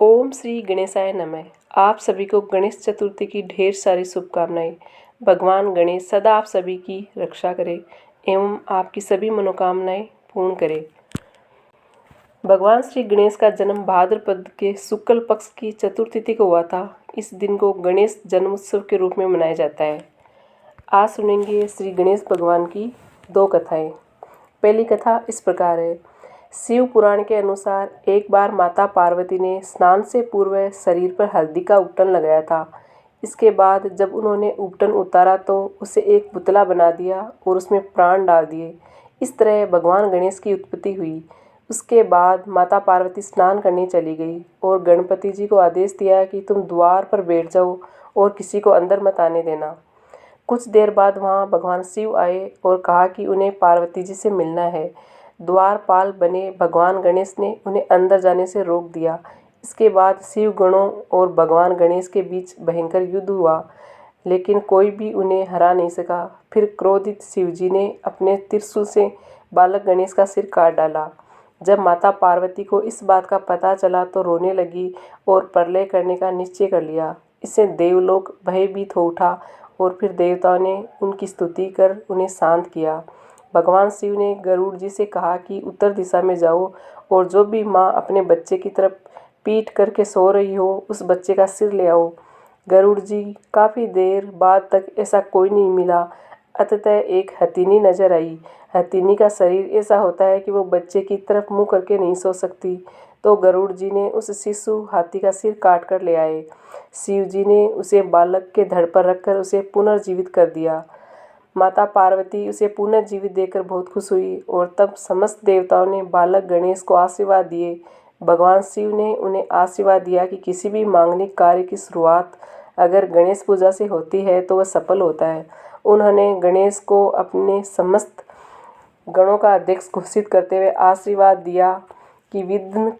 ओम श्री गणेशाय नमः। आप सभी को गणेश चतुर्थी की ढेर सारी शुभकामनाएं। भगवान गणेश सदा आप सभी की रक्षा करे एवं आपकी सभी मनोकामनाएं पूर्ण करे। भगवान श्री गणेश का जन्म भाद्रपद के शुक्ल पक्ष की चतुर्थी को हुआ था। इस दिन को गणेश जन्मोत्सव के रूप में मनाया जाता है। आज सुनेंगे श्री गणेश भगवान की दो कथाएं। पहली कथा इस प्रकार है। शिव पुराण के अनुसार एक बार माता पार्वती ने स्नान से पूर्व शरीर पर हल्दी का उपटन लगाया था। इसके बाद जब उन्होंने उपटन उतारा तो उसे एक पुतला बना दिया और उसमें प्राण डाल दिए। इस तरह भगवान गणेश की उत्पत्ति हुई। उसके बाद माता पार्वती स्नान करने चली गई और गणपति जी को आदेश दिया कि तुम द्वार पर बैठ जाओ और किसी को अंदर मत आने देना। कुछ देर बाद वहाँ भगवान शिव आए और कहा कि उन्हें पार्वती जी से मिलना है। द्वारपाल बने भगवान गणेश ने उन्हें अंदर जाने से रोक दिया। इसके बाद शिव गणों और भगवान गणेश के बीच भयंकर युद्ध हुआ, लेकिन कोई भी उन्हें हरा नहीं सका। फिर क्रोधित शिवजी ने अपने त्रिशूल से बालक गणेश का सिर काट डाला। जब माता पार्वती को इस बात का पता चला तो रोने लगी और प्रलय करने का निश्चय कर लिया। इससे देवलोक भयभीत हो उठा और फिर देवताओं ने उनकी स्तुति कर उन्हें शांत किया। भगवान शिव ने गरुड़ जी से कहा कि उत्तर दिशा में जाओ और जो भी माँ अपने बच्चे की तरफ पीठ करके सो रही हो उस बच्चे का सिर ले आओ। गरुड़ जी काफ़ी देर बाद तक ऐसा कोई नहीं मिला। अंततः एक हथिनी नजर आई। हथिनी का शरीर ऐसा होता है कि वो बच्चे की तरफ मुंह करके नहीं सो सकती। तो गरुड़ जी ने उस शिशु हाथी का सिर काट कर ले आए। शिव जी ने उसे बालक के धड़ पर रखकर उसे पुनर्जीवित कर दिया। माता पार्वती उसे पुनर्जीवित देखकर बहुत खुश हुई और तब समस्त देवताओं ने बालक गणेश को आशीर्वाद दिए। भगवान शिव ने उन्हें आशीर्वाद दिया कि किसी भी मांगलिक कार्य की शुरुआत अगर गणेश पूजा से होती है तो वह सफल होता है। उन्होंने गणेश को अपने समस्त गणों का अध्यक्ष घोषित करते हुए आशीर्वाद दिया कि विघ्न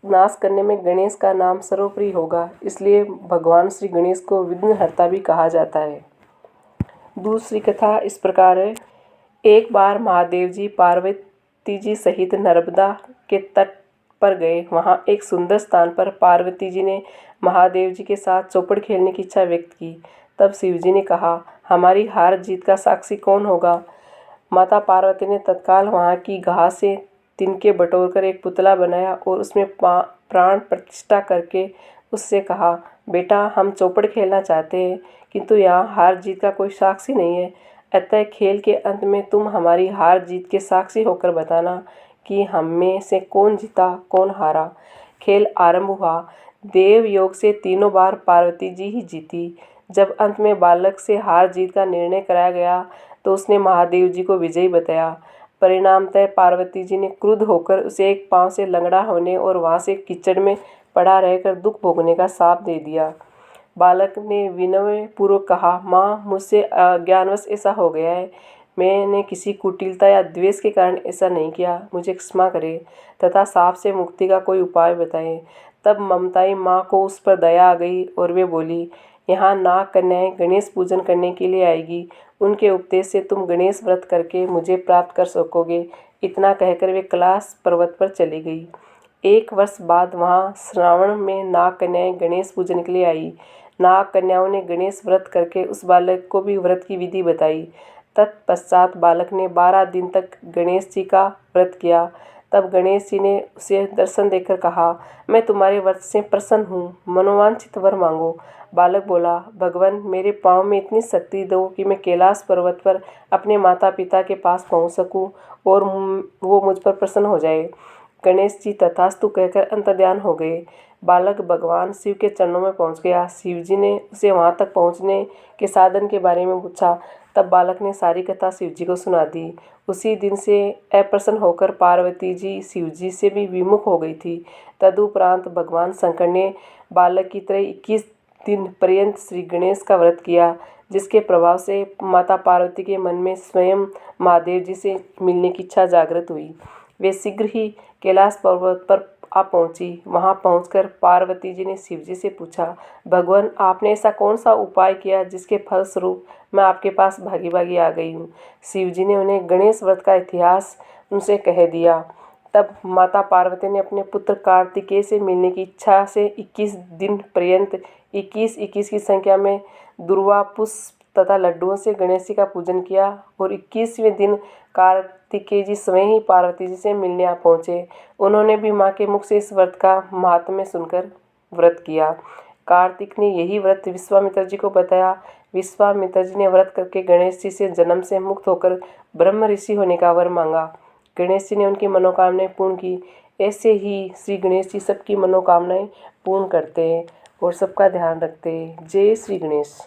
नाश करने में गणेश का नाम सर्वोपरि होगा। इसलिए भगवान श्री गणेश को विघ्नहर्ता भी कहा जाता है। दूसरी कथा इस प्रकार है। एक बार महादेव जी पार्वती जी सहित नर्मदा के तट पर गए। वहाँ एक सुंदर स्थान पर पार्वती जी ने महादेव जी के साथ चौपड़ खेलने की इच्छा व्यक्त की। तब शिव जी ने कहा, हमारी हार जीत का साक्षी कौन होगा। माता पार्वती ने तत्काल वहाँ की घास से तिनके बटोरकर एक पुतला बनाया और उसमें प्राण प्रतिष्ठा करके उससे कहा, बेटा हम चौपड़ खेलना चाहते हैं किंतु यहाँ हार जीत का कोई साक्षी नहीं है। अतः खेल के अंत में तुम हमारी हार जीत के साक्षी होकर बताना कि हम में से कौन जीता कौन हारा। खेल आरंभ हुआ। देव योग से तीनों बार पार्वती जी ही जीती। जब अंत में बालक से हार जीत का निर्णय कराया गया तो उसने महादेव जी को विजयी बताया। परिणामतः पार्वती जी ने क्रुद्ध होकर उसे एक पांव से लंगड़ा होने और वहाँ से कीचड़ में पड़ा रहकर दुख भोगने का शाप दे दिया। बालक ने विनय पूर्वक कहा, माँ मुझसे अज्ञानवश ऐसा हो गया है। मैंने किसी कुटिलता या द्वेष के कारण ऐसा नहीं किया, मुझे क्षमा करें तथा शाप से मुक्ति का कोई उपाय बताएं। तब ममताई माँ को उस पर दया आ गई और वे बोली, यहाँ नाग कन्याएं गणेश पूजन करने के लिए आएगी। उनके उपदेश से तुम गणेश व्रत करके मुझे प्राप्त कर सकोगे। इतना कहकर वे कैलाश पर्वत पर चली गई। एक वर्ष बाद वहाँ श्रावण में नाग कन्याएं गणेश पूजन के लिए आई। नाग कन्याओं ने गणेश व्रत करके उस बालक को भी व्रत की विधि बताई। तत्पश्चात बालक ने 12 दिन तक गणेश जी का व्रत किया। तब गणेश जी ने उसे दर्शन देकर कहा, मैं तुम्हारे व्रत से प्रसन्न हूँ, मनोवांछित वर मांगो। बालक बोला, भगवान मेरे पाँव में इतनी शक्ति दो कि मैं कैलाश पर्वत पर अपने माता पिता के पास पहुँच सकूँ और वो मुझ पर प्रसन्न हो जाए। गणेश जी तथास्तु कहकर अंतर्ध्यान हो गए। बालक भगवान शिव के चरणों में पहुंच गया। शिव जी ने उसे वहां तक पहुंचने के साधन के बारे में पूछा। तब बालक ने सारी कथा शिव जी को सुना दी। उसी दिन से अप्रसन्न होकर पार्वती जी शिव जी से भी विमुख हो गई थी। तदुपरांत भगवान शंकर ने बालक की तरह 21 दिन पर्यंत श्री गणेश का व्रत किया, जिसके प्रभाव से माता पार्वती के मन में स्वयं महादेव जी से मिलने की इच्छा जागृत हुई। वे शीघ्र ही कैलाश पर्वत पर आ पहुंची। वहां पहुंचकर पार्वती जी ने शिव जी से पूछा, भगवान आपने ऐसा कौन सा उपाय किया जिसके फलस्वरूप मैं आपके पास भागी भागी आ गई हूँ। शिव जी ने उन्हें गणेश व्रत का इतिहास उनसे कह दिया। तब माता पार्वती ने अपने पुत्र कार्तिकेय से मिलने की इच्छा से 21 दिन पर्यंत 21 की संख्या में दुर्वा पुष्प तथा लड्डुओं से गणेश जी का पूजन किया और 21वें दिन कार्तिकेय जी स्वयं ही पार्वती जी से मिलने आ पहुँचे। उन्होंने भी माँ के मुख से इस व्रत का महात्म्य सुनकर व्रत किया। कार्तिक ने यही व्रत विश्वामित्र जी को बताया। विश्वामित्र जी ने व्रत करके गणेश जी से जन्म से मुक्त होकर ब्रह्म ऋषि होने का वर मांगा। गणेश जी ने उनकी मनोकामनाएं पूर्ण की। ऐसे ही श्री गणेश जी सबकी मनोकामनाएं पूर्ण करते हैं और सबका ध्यान रखते हैं। जय श्री गणेश।